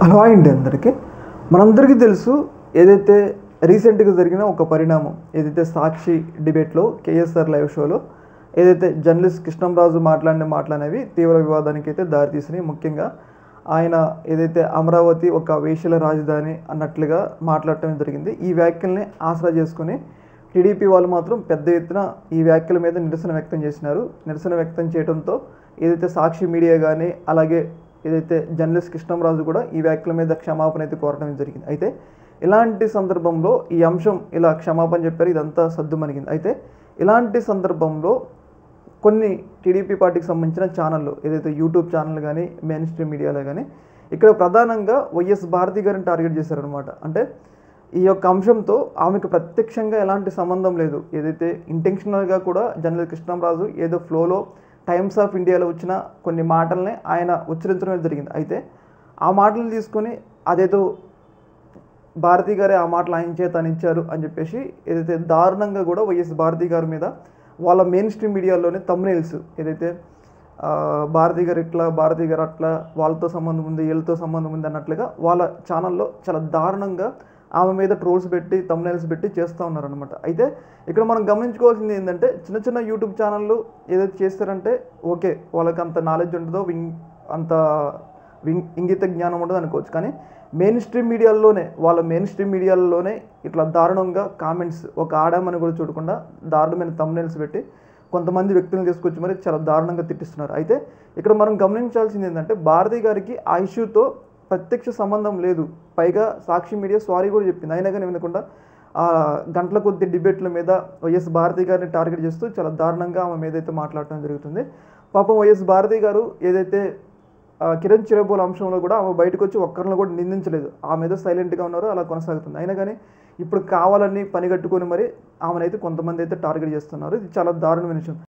Hello అండి అందరికీ మనందరికీ తెలుసు ఏదైతే రీసెంట్గా జరిగిన ఒక పరిణామం ఏదైతే సాక్షి డిబేట్లో కేఎస్ఆర్ లైవ్ షోలో ఏదైతే జర్నలిస్ట్ కృష్ణంరాజు మాట్లాడిన మాటలనేవి తీవ్ర వివాదానికి అయితే దారితీసినాయి. ముఖ్యంగా ఆయన ఏదైతే అమరావతి ఒక వేశ్యల రాజధాని అన్నట్లుగా మాట్లాడటం జరిగింది. ఈ వ్యాఖ్యల్ని ఆసరా చేసుకుని టీడీపీ వాళ్ళు మాత్రం పెద్ద ఎత్తున ఈ వ్యాఖ్యల మీద నిరసన వ్యక్తం చేసినారు. నిరసన వ్యక్తం చేయడంతో ఏదైతే సాక్షి మీడియా కానీ అలాగే ఏదైతే జర్నలిస్ట్ కృష్ణంరాజు కూడా ఈ వ్యాఖ్యల మీద క్షమాపణ అయితే కోరడం జరిగింది. అయితే ఇలాంటి సందర్భంలో ఈ అంశం ఇలా క్షమాపణ చెప్పారు, ఇదంతా సద్దుమణిగింది. అయితే ఇలాంటి సందర్భంలో కొన్ని టీడీపీ పార్టీకి సంబంధించిన ఛానళ్ళు ఏదైతే యూట్యూబ్ ఛానల్ కానీ మెయిన్ స్ట్రీమ్ మీడియాలో కానీ ఇక్కడ ప్రధానంగా వైఎస్ భారతి గారిని టార్గెట్ చేశారనమాట. అంటే ఈ యొక్క అంశంతో ఆమెకు ప్రత్యక్షంగా ఎలాంటి సంబంధం లేదు. ఏదైతే ఇంటెన్షనల్గా కూడా జర్నలిస్ట్ కృష్ణంరాజు ఏదో ఫ్లోలో టైమ్స్ ఆఫ్ ఇండియాలో వచ్చిన కొన్ని మాటల్ని ఆయన ఉచ్చరించడం జరిగింది. అయితే ఆ మాటలు తీసుకొని అదేదో భారతి గారే ఆ మాటలు ఆయన చేత అనిచ్చారు అని చెప్పేసి ఏదైతే దారుణంగా కూడా వైఎస్ భారతి గారి మీద వాళ్ళ మెయిన్ స్ట్రీమ్ మీడియాలోనే థంబ్నెయిల్స్ ఏదైతే భారతి గారు ఇట్లా భారతి గారు అట్లా వాళ్ళతో సంబంధం ఉంది వీళ్ళతో సంబంధం ఉంది అన్నట్లుగా వాళ్ళ ఛానల్లో చాలా దారుణంగా ఆమె మీద ట్రోల్స్ పెట్టి థంబ్నెయిల్స్ పెట్టి చేస్తూ ఉన్నారనమాట. అయితే ఇక్కడ మనం గమనించుకోవాల్సింది ఏంటంటే చిన్న చిన్న యూట్యూబ్ ఛానళ్ళు ఏదైతే చేస్తారంటే ఓకే వాళ్ళకి అంత నాలెడ్జ్ ఉంటుందో అంత ఇంగిత జ్ఞానం ఉండదు అనుకోవచ్చు. కానీ మెయిన్ స్ట్రీమ్ మీడియాల్లోనే ఇట్లా దారుణంగా కామెంట్స్ ఒక ఆడామని కూడా చూడకుండా దారుణమైన థంబ్నెయిల్స్ పెట్టి కొంతమంది వ్యక్తులను తీసుకొచ్చి మరి చాలా దారుణంగా తిట్టిస్తున్నారు. అయితే ఇక్కడ మనం గమనించాల్సింది ఏంటంటే భారతి గారికి ఆ ఇష్యూతో ప్రత్యక్ష సంబంధం లేదు. పైగా సాక్షి మీడియా సారీ కూడా చెప్పింది. అయినా కానీ వినకుండా గంటల కొద్ది డిబేట్ల మీద వైఎస్ భారతి గారిని టార్గెట్ చేస్తూ చాలా దారుణంగా ఆమె మీద అయితే మాట్లాడటం జరుగుతుంది. పాపం వైఎస్ భారతి గారు ఏదైతే కిరణ్ చిరబోల్ అంశంలో కూడా ఆమె బయటకు వచ్చి ఒక్కరిని కూడా నిందించలేదు. ఆమె మీద సైలెంట్గా ఉన్నారు, అలా కొనసాగుతుంది. అయినా కానీ ఇప్పుడు కావాలని పనిగట్టుకొని మరి ఆమెనైతే కొంతమంది అయితే టార్గెట్ చేస్తున్నారు. ఇది చాలా దారుణమైన విషయం.